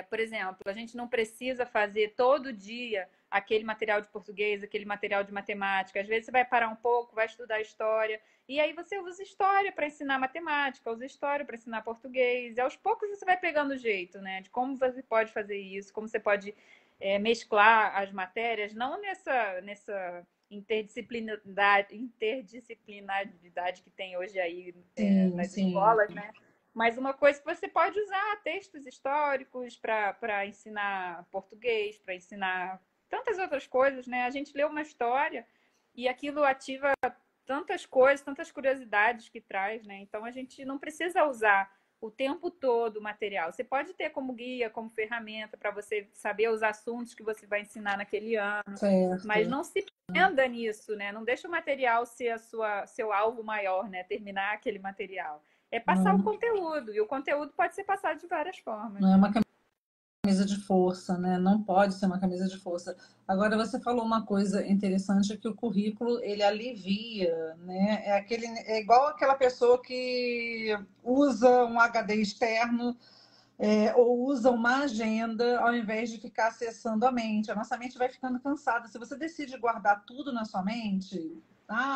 por exemplo, a gente não precisa fazer todo dia aquele material de português, aquele material de matemática. Às vezes você vai parar um pouco, vai estudar história, e aí você usa história para ensinar matemática, usa história para ensinar português. E aos poucos você vai pegando o jeito, né? De como você pode fazer isso, como você pode mesclar as matérias, não nessa interdisciplinaridade que tem hoje aí Sim, nas sim. escolas, né? Mas uma coisa que você pode usar textos históricos para ensinar português, para ensinar tantas outras coisas, né? A gente lê uma história e aquilo ativa tantas coisas, tantas curiosidades que traz, né? Então a gente não precisa usar o tempo todo o material. Você pode ter como guia, como ferramenta para você saber os assuntos que você vai ensinar naquele ano, mas Certo. não se prenda nisso, né? Não deixa o material ser seu alvo maior, né? Terminar aquele material. É passar o Não, conteúdo, e o conteúdo pode ser passado de várias formas. não é uma camisa de força, né? Não pode ser uma camisa de força. Agora, você falou uma coisa interessante, que o currículo, ele alivia, né? É igual aquela pessoa que usa um HD externo, ou usa uma agenda ao invés de ficar acessando a mente. A nossa mente vai ficando cansada. Se você decide guardar tudo na sua mente,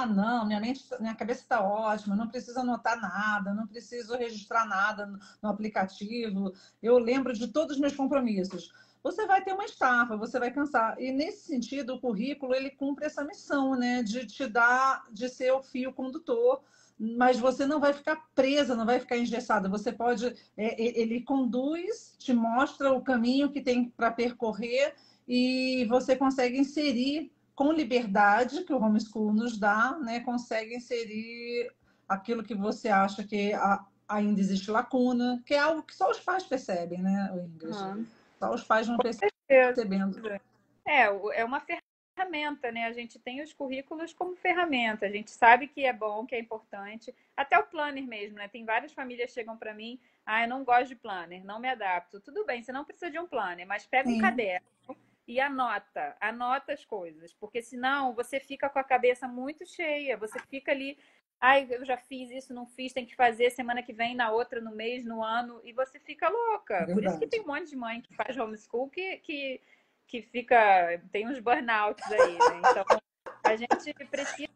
não, minha cabeça está ótima, não preciso anotar nada, não preciso registrar nada no aplicativo, eu lembro de todos os meus compromissos. Você vai ter uma estafa, você vai cansar. E nesse sentido, o currículo ele cumpre essa missão, né, de te dar, de ser o fio condutor, mas você não vai ficar presa, não vai ficar engessada. Você pode, ele conduz, te mostra o caminho que tem para percorrer e você consegue inserir com liberdade, que o homeschool nos dá, né? Consegue inserir aquilo que você acha que ainda existe lacuna, que é algo que só os pais percebem, né, Ingrid? Uhum. Só os pais vão Com certeza. percebendo. É uma ferramenta, né? A gente tem os currículos como ferramenta. A gente sabe que é bom, que é importante. Até o planner mesmo, né? Tem várias famílias que chegam para mim, eu não gosto de planner, não me adapto. Tudo bem, você não precisa de um planner, mas pega um Sim, caderno e anota as coisas, porque senão você fica com a cabeça muito cheia, você fica ali, eu já fiz isso, não fiz, tem que fazer semana que vem, na outra, no mês, no ano, e você fica é louca. Por isso que tem verdade. um monte de mãe que faz homeschool que que fica, tem uns burnouts aí, né? Então, a gente precisa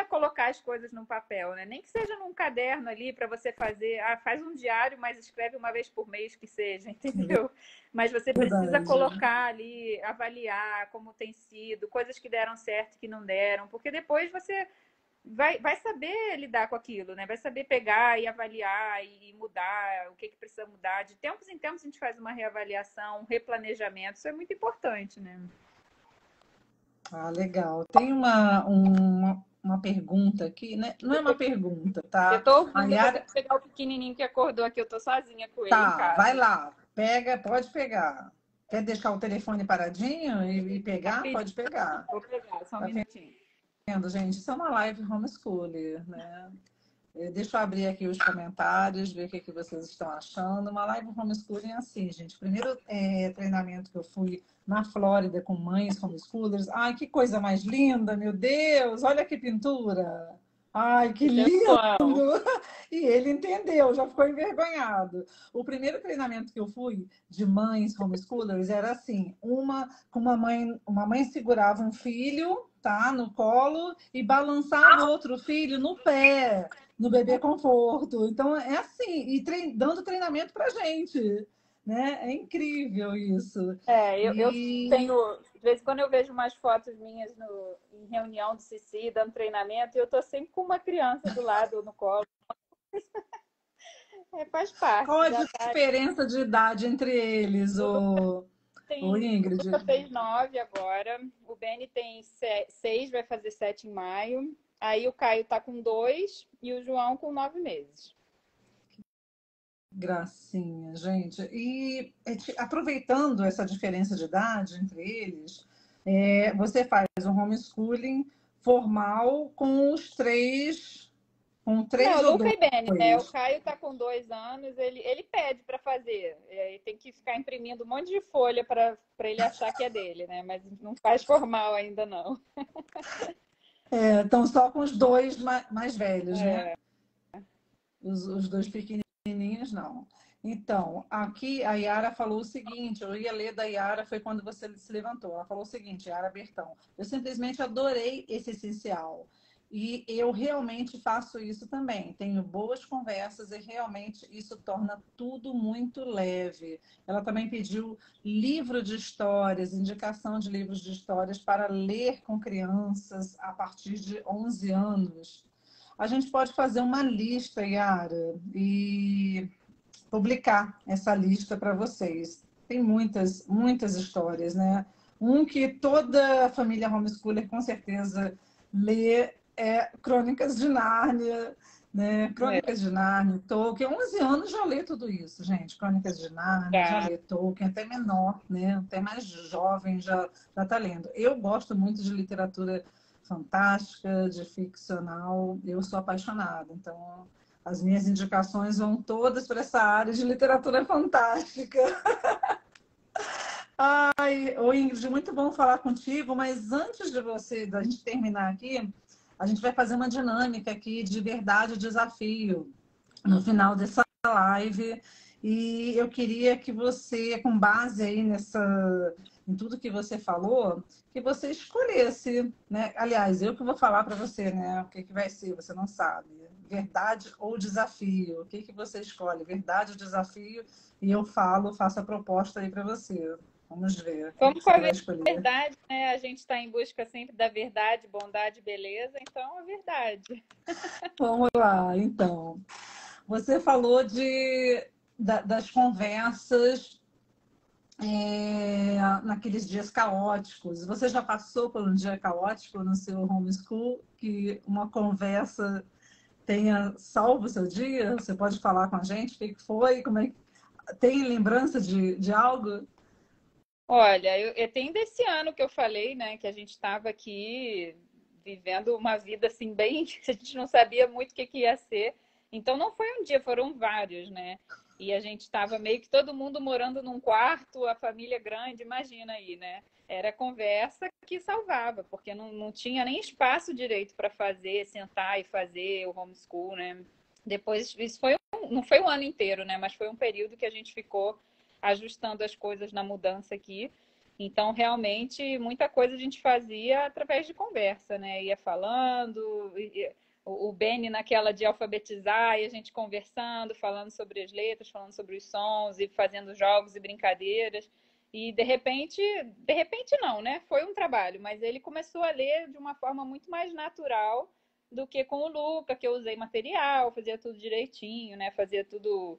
colocar as coisas num papel, né? Nem que seja num caderno ali para você fazer, faz um diário, mas escreve uma vez por mês que seja, entendeu? Mas você precisa Verdade. colocar ali, avaliar como tem sido, coisas que deram certo, que não deram, porque depois você vai saber lidar com aquilo, né? Vai saber pegar e avaliar e mudar o que precisa mudar. De tempos em tempos a gente faz uma reavaliação, um replanejamento, isso é muito importante, né? Ah, legal. Tem uma pergunta aqui, né? Não é uma pergunta, Eu tá? tô A ouvindo, eu vou ter Yara, que pegar o pequenininho que acordou aqui, eu tô sozinha com ele em tá, vai casa. lá, pega, pode pegar. Quer deixar o telefone paradinho e pegar? Rapidinho, Pode pegar. vou pegar, só um Tá minutinho. vendo, gente? Isso é uma live homeschooler, né? Deixa eu abrir aqui os comentários, ver o que vocês estão achando. Uma live homeschooling é assim, gente. Primeiro treinamento que eu fui na Flórida com mães homeschoolers. Ai, que coisa mais linda, meu Deus! Olha que pintura! Ai, que Isso é lindo! bom. E ele entendeu, já ficou envergonhado. O primeiro treinamento que eu fui de mães homeschoolers era assim, uma mãe segurava um filho, tá, no colo e balançava o outro filho no pé, no bebê conforto. Então é assim, e dando treinamento pra gente, né? É incrível isso. Eu E tenho, de vez em quando eu vejo umas fotos minhas em reunião do CC, dando treinamento, e eu tô sempre com uma criança do lado no colo. Faz parte, qual a já tá. diferença de idade entre eles, o O Ingrid? Lucas fez 9 agora, o Benny tem 6, vai fazer 7 em maio. Aí o Caio tá com 2 e o João com 9 meses. Gracinha, gente. E aproveitando essa diferença de idade entre eles, você faz um homeschooling formal com Não, três ou Luca e Benny, né? O dois. Caio tá com 2 anos, ele pede para fazer. Ele tem que ficar imprimindo um monte de folha para ele achar que é dele, né? Mas não faz formal ainda, não. Estão só com os dois mais velhos, né? É. Os dois pequenininhos, não. Então, aqui a Yara falou o seguinte, eu ia ler da Yara, foi quando você se levantou. Ela falou o seguinte, Yara Bertão, eu simplesmente adorei esse essencial. E eu realmente faço isso também. Tenho boas conversas e realmente isso torna tudo muito leve. Ela também pediu livro de histórias, indicação de livros de histórias para ler com crianças a partir de 11 anos. A gente pode fazer uma lista, Yara, e publicar essa lista para vocês. Tem muitas, muitas histórias, né? Um que toda família homeschooler com certeza lê é Crônicas de Nárnia, né? É, Crônicas de Nárnia, Tolkien. 11 anos já lê tudo isso, gente. Crônicas de Nárnia, já tá. lê Tolkien, até menor, né? Até mais jovem já está lendo. Eu gosto muito de literatura fantástica, de ficcional. Eu sou apaixonada, então as minhas indicações vão todas para essa área de literatura fantástica. Ai, ô Ingrid, muito bom falar contigo, mas antes da gente terminar aqui, a gente vai fazer uma dinâmica aqui de verdade ou desafio no final dessa live. E eu queria que você, com base aí em tudo que você falou, que você escolhesse, né? Aliás, eu que vou falar para você, né? O que vai ser, você não sabe. Verdade ou desafio? O que você escolhe? Verdade ou desafio? E eu faço a proposta aí para você. Vamos ver. O que Como com você a vai escolher? verdade, né? A gente está em busca sempre da verdade, bondade, beleza, então a verdade. Vamos lá, então. Você falou das conversas naqueles dias caóticos. Você já passou por um dia caótico no seu homeschool que uma conversa tenha salvo o seu dia? Você pode falar com a gente o que foi? Tem lembrança de algo? Olha, eu tenho desse ano que eu falei, né, que a gente estava aqui vivendo uma vida assim bem, a gente não sabia muito o que ia ser. Então não foi um dia, foram vários, né? E a gente estava meio que todo mundo morando num quarto, a família grande, imagina aí, né? Era conversa que salvava, porque não tinha nem espaço direito para fazer, sentar e fazer o homeschool, né? Depois, isso não foi um ano inteiro, né? Mas foi um período que a gente ficou ajustando as coisas na mudança aqui. Então, realmente, muita coisa a gente fazia através de conversa, né? Ia falando, o Beni naquela de alfabetizar, e a gente conversando, falando sobre as letras, falando sobre os sons, e fazendo jogos e brincadeiras. E de repente não, né? Foi um trabalho, mas ele começou a ler de uma forma muito mais natural do que com o Luca, que eu usei material, fazia tudo direitinho, né? Fazia tudo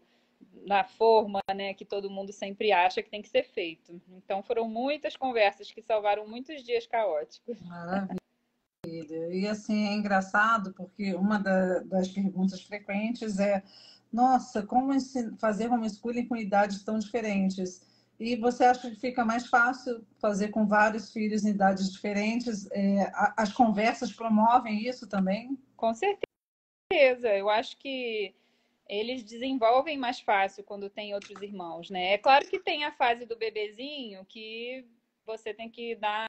na forma, né, que todo mundo sempre acha que tem que ser feito. Então foram muitas conversas que salvaram muitos dias caóticos. Maravilha. E assim, é engraçado porque uma das perguntas frequentes é: nossa, como fazer homeschooling com idades tão diferentes? E você acha que fica mais fácil fazer com vários filhos em idades diferentes? As conversas promovem isso também? Com certeza, eu acho que eles desenvolvem mais fácil quando tem outros irmãos, né? É claro que tem a fase do bebezinho que você tem que dar,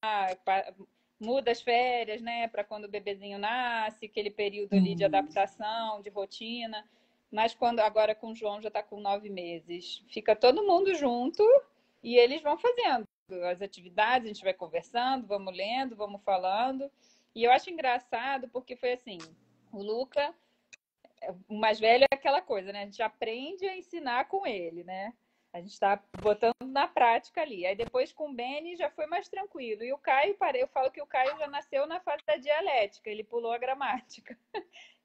muda as férias, né, para quando o bebezinho nasce, aquele período ali de adaptação, de rotina. Mas quando agora com o João já está com 9 meses, fica todo mundo junto e eles vão fazendo as atividades, a gente vai conversando, vamos lendo, vamos falando. E eu acho engraçado porque foi assim, o Luca, o mais velho é aquela coisa, né? A gente aprende a ensinar com ele, né? A gente está botando na prática ali. Aí depois com o Beni já foi mais tranquilo. E o Caio, eu falo que o Caio já nasceu na fase da dialética, ele pulou a gramática.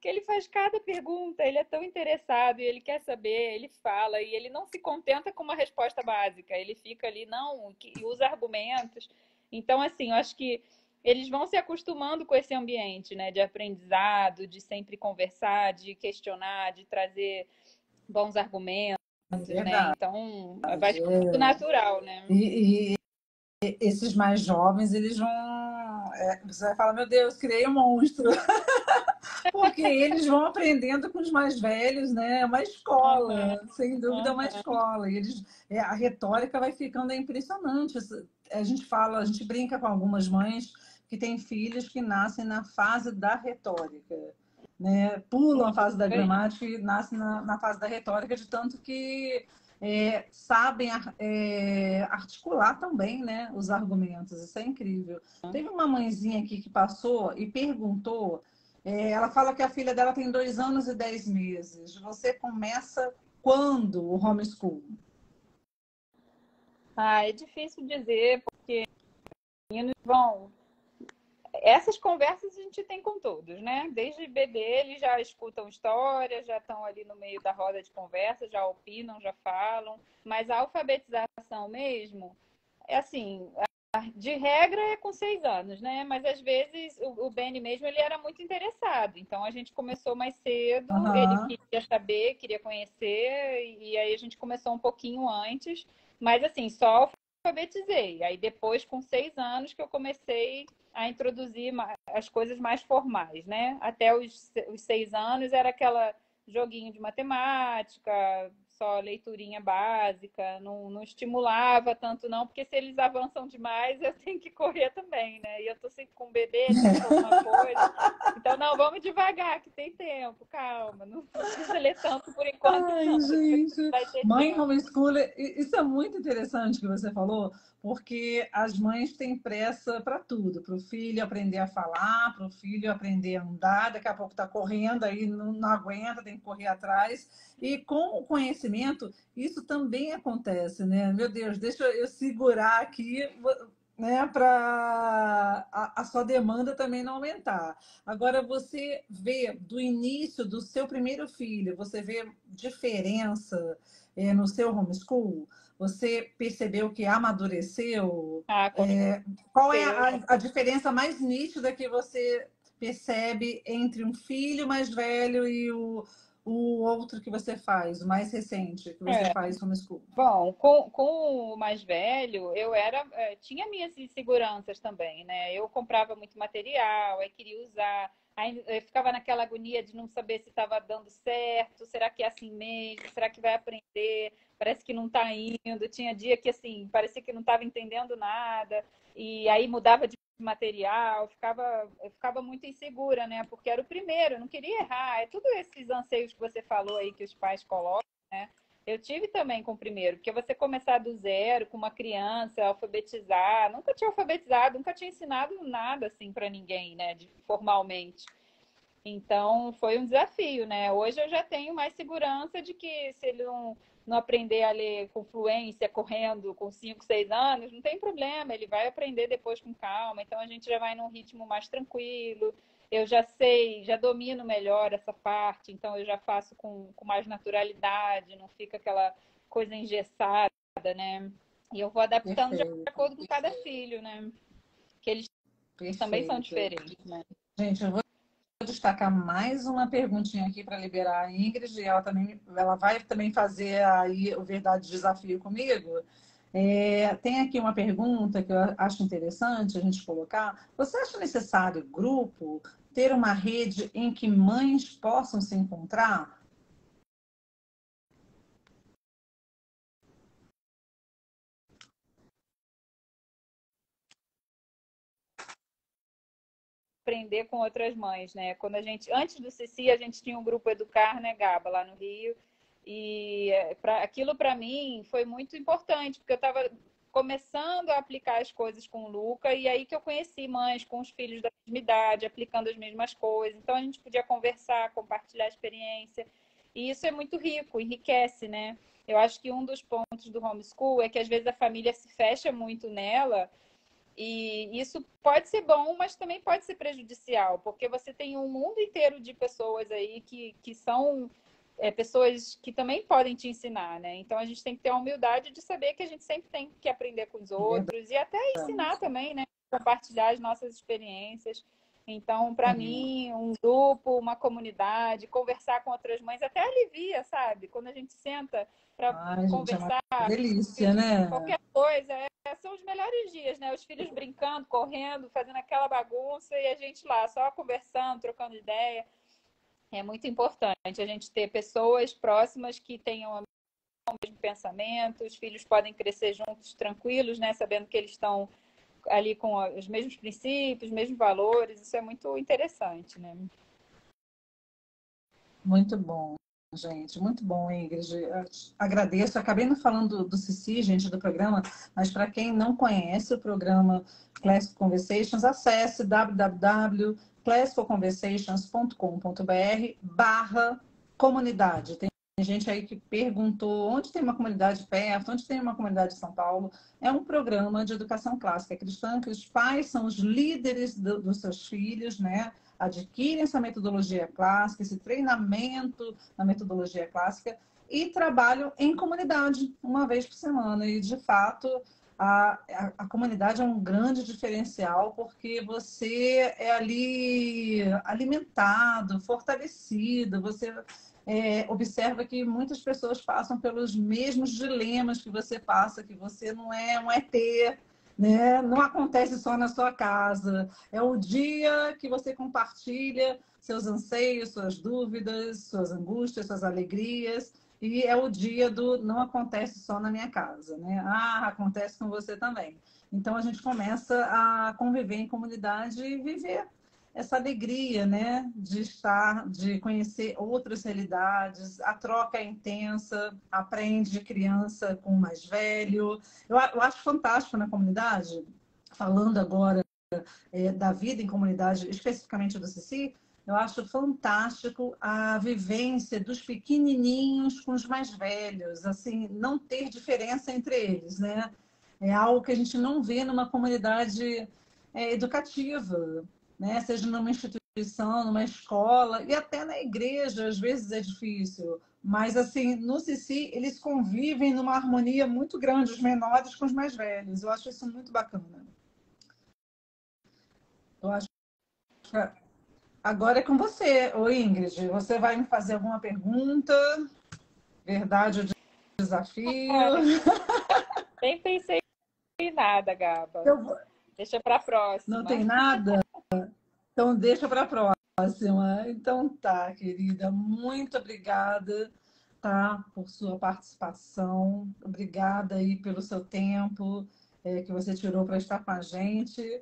Que ele faz cada pergunta, ele é tão interessado e ele quer saber, ele fala e ele não se contenta com uma resposta básica, ele fica ali, não, e usa argumentos. Então, assim, eu acho que eles vão se acostumando com esse ambiente, né, de aprendizado, de sempre conversar, de questionar, de trazer bons argumentos, É né? verdade. Então, vai ficando muito natural, né? E esses mais jovens, eles vão. Você vai falar, meu Deus, criei um monstro. Porque eles vão aprendendo com os mais velhos, né? É uma Uhum, escola, sem dúvida é uma uhum. escola. E a retórica vai ficando impressionante. A gente fala, a gente brinca com algumas mães que têm filhos que nascem na fase da retórica, né? Pulam a fase da gramática e nascem na fase da retórica, de tanto que sabem articular também, né, os argumentos. Isso é incrível. Teve uma mãezinha aqui que passou e perguntou. Ela fala que a filha dela tem 2 anos e 10 meses. Você começa quando o homeschool? Ah, é difícil dizer, porque meninos vão. Essas conversas a gente tem com todos, né? Desde bebê eles já escutam histórias, já estão ali no meio da roda de conversa, já opinam, já falam. Mas a alfabetização mesmo, é assim, de regra é com 6 anos, né? Mas às vezes o Benny mesmo ele era muito interessado. Então a gente começou mais cedo, ele Aham. queria saber, queria conhecer, e aí a gente começou um pouquinho antes. Mas assim, só alfabetizei. Aí depois, com 6 anos, que eu comecei a introduzir as coisas mais formais, né? Até os 6 anos era aquela joguinho de matemática, só leiturinha básica, não estimulava tanto não, porque se eles avançam demais, eu tenho que correr também, né? E eu tô sempre com um bebê, ele quer alguma coisa. Então, não, vamos devagar, que tem tempo, calma, não precisa ler tanto por enquanto, Ai, não. Depois gente. vai ter Mãe tempo. homeschooler, isso é muito interessante que você falou, porque as mães têm pressa para tudo, para o filho aprender a falar, para o filho aprender a andar, daqui a pouco está correndo, aí não aguenta, tem que correr atrás. E com o conhecimento, isso também acontece, né? Meu Deus, deixa eu segurar aqui, né, para a sua demanda também não aumentar. Agora, você vê do início do seu primeiro filho, você vê diferença no seu homeschool? Você percebeu que amadureceu? Ah, com Qual é certeza. a diferença mais nítida que você percebe entre um filho mais velho e o outro que você faz, o mais recente que você É. faz homeschool? Bom, com o mais velho, tinha minhas inseguranças também, né? Eu comprava muito material, aí queria usar, aí eu ficava naquela agonia de não saber se estava dando certo, será que é assim mesmo? Será que vai aprender? Parece que não está indo. Tinha dia que assim, parecia que não estava entendendo nada, e aí mudava de material, eu ficava muito insegura, né? Porque era o primeiro, eu não queria errar. É tudo esses anseios que você falou aí que os pais colocam, né? Eu tive também com o primeiro, porque você começar do zero com uma criança, alfabetizar, nunca tinha alfabetizado, nunca tinha ensinado nada assim para ninguém, né, formalmente. Então, foi um desafio, né? Hoje eu já tenho mais segurança de que se ele não aprender a ler com fluência, correndo com 5, 6 anos, não tem problema, ele vai aprender depois com calma. Então, a gente já vai num ritmo mais tranquilo. Eu já sei, já domino melhor essa parte, então eu já faço com mais naturalidade, não fica aquela coisa engessada, né? E eu vou adaptando de Perfeito, acordo com cada filho, né? Que eles também são perfeito. diferentes, né? Gente, eu vou destacar mais uma perguntinha aqui para liberar a Ingrid, e ela vai também fazer aí o verdade desafio comigo. Tem aqui uma pergunta que eu acho interessante a gente colocar. Você acha necessário, grupo, ter uma rede em que mães possam se encontrar? Aprender com outras mães, né? Quando antes do Cici, a gente tinha um grupo Educar, né, Gaba, lá no Rio, e aquilo para mim foi muito importante, porque eu estava começando a aplicar as coisas com o Luca, e aí que eu conheci mães com os filhos da mesma idade, aplicando as mesmas coisas, então a gente podia conversar, compartilhar experiência, e isso é muito rico, enriquece, né? Eu acho que um dos pontos do homeschool é que às vezes a família se fecha muito nela, e isso pode ser bom, mas também pode ser prejudicial, porque você tem um mundo inteiro de pessoas aí que são pessoas que também podem te ensinar, né? Então a gente tem que ter a humildade de saber que a gente sempre tem que aprender com os outros e até ensinar também, né? Compartilhar as nossas experiências. Então, para Sim. mim, um grupo, uma comunidade, conversar com outras mães, até alivia, sabe? Quando a gente senta para Ai, gente, é uma conversar delícia, de né? qualquer coisa, são os melhores dias, né? Os filhos brincando, correndo, fazendo aquela bagunça e a gente lá só conversando, trocando ideia. É muito importante a gente ter pessoas próximas que tenham o mesmo pensamento, os filhos podem crescer juntos, tranquilos, né? Sabendo que eles estão ali com os mesmos princípios, os mesmos valores. Isso é muito interessante, né? Muito bom, gente, muito bom, Ingrid. Eu agradeço. Acabei não falando do Cici, gente, do programa, mas para quem não conhece o programa Classical Conversations, acesse www.classicalconversations.com.br/comunidade. Tem gente aí que perguntou onde tem uma comunidade perto, onde tem uma comunidade em São Paulo. É um programa de educação clássica cristã, que os pais são os líderes dos seus filhos, né? Adquirem essa metodologia clássica, esse treinamento na metodologia clássica e trabalham em comunidade uma vez por semana. E, de fato, a comunidade é um grande diferencial porque você é ali alimentado, fortalecido, você observa que muitas pessoas passam pelos mesmos dilemas que você passa, que você não é um ET, né? Não acontece só na sua casa. É o dia que você compartilha seus anseios, suas dúvidas, suas angústias, suas alegrias. E é o dia do não acontece só na minha casa, né? Ah, acontece com você também. Então a gente começa a conviver em comunidade e viver essa alegria, né, de estar, de conhecer outras realidades, a troca é intensa, aprende criança com o mais velho. Eu acho fantástico na comunidade, falando agora da vida em comunidade, especificamente do Cici, eu acho fantástico a vivência dos pequenininhos com os mais velhos, assim, não ter diferença entre eles, né? É algo que a gente não vê numa comunidade educativa, né? Seja numa instituição, numa escola e até na igreja, às vezes é difícil. Mas, assim, no Cici, eles convivem numa harmonia muito grande, os menores com os mais velhos. Eu acho isso muito bacana. Eu acho que agora é com você, ô Ingrid. Você vai me fazer alguma pergunta? Verdade ou desafio? Nem pensei em nada, Gaba. Eu vou... Deixa para a Não próxima. tem nada? Então deixa para a próxima. Então tá, querida. Muito obrigada, tá, por sua participação. Obrigada aí pelo seu tempo que você tirou para estar com a gente.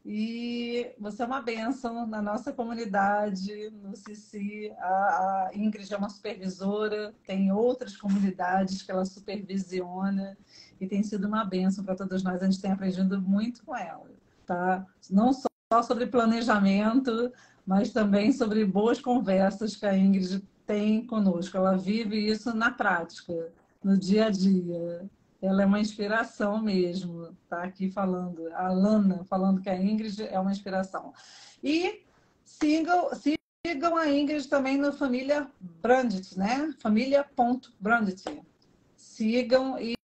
E você é uma bênção na nossa comunidade, no CC. A Ingrid é uma supervisora, tem outras comunidades que ela supervisiona e tem sido uma bênção para todas nós. A gente tem aprendido muito com ela, tá? Não só sobre planejamento, mas também sobre boas conversas que a Ingrid tem conosco. Ela vive isso na prática, no dia a dia. Ela é uma inspiração mesmo, tá aqui falando. A Lana falando que a Ingrid é uma inspiração. E sigam a Ingrid também no Família Brandt, né? Família.brandt. Sigam e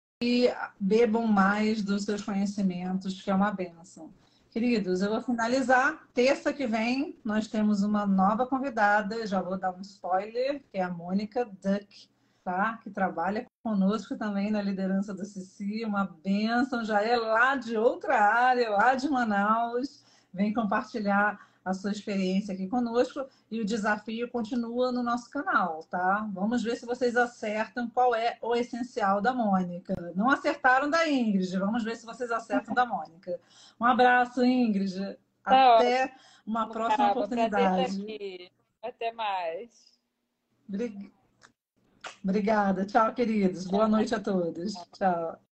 bebam mais dos seus conhecimentos, que é uma bênção. Queridos, eu vou finalizar. Terça que vem, nós temos uma nova convidada, já vou dar um spoiler, que é a Mônica Duck, tá? Que trabalha conosco também na liderança do CC, uma bênção, já é lá de outra área, lá de Manaus, vem compartilhar a sua experiência aqui conosco e o desafio continua no nosso canal, tá? Vamos ver se vocês acertam qual é o essencial da Mônica. Não acertaram da Ingrid, vamos ver se vocês acertam da Mônica. Um abraço, Ingrid. Tá Até uma ótimo, próxima Carla. Prazer estar oportunidade. aqui. Até mais. Obrigada. Tchau, queridos. Boa noite a todos. Tchau.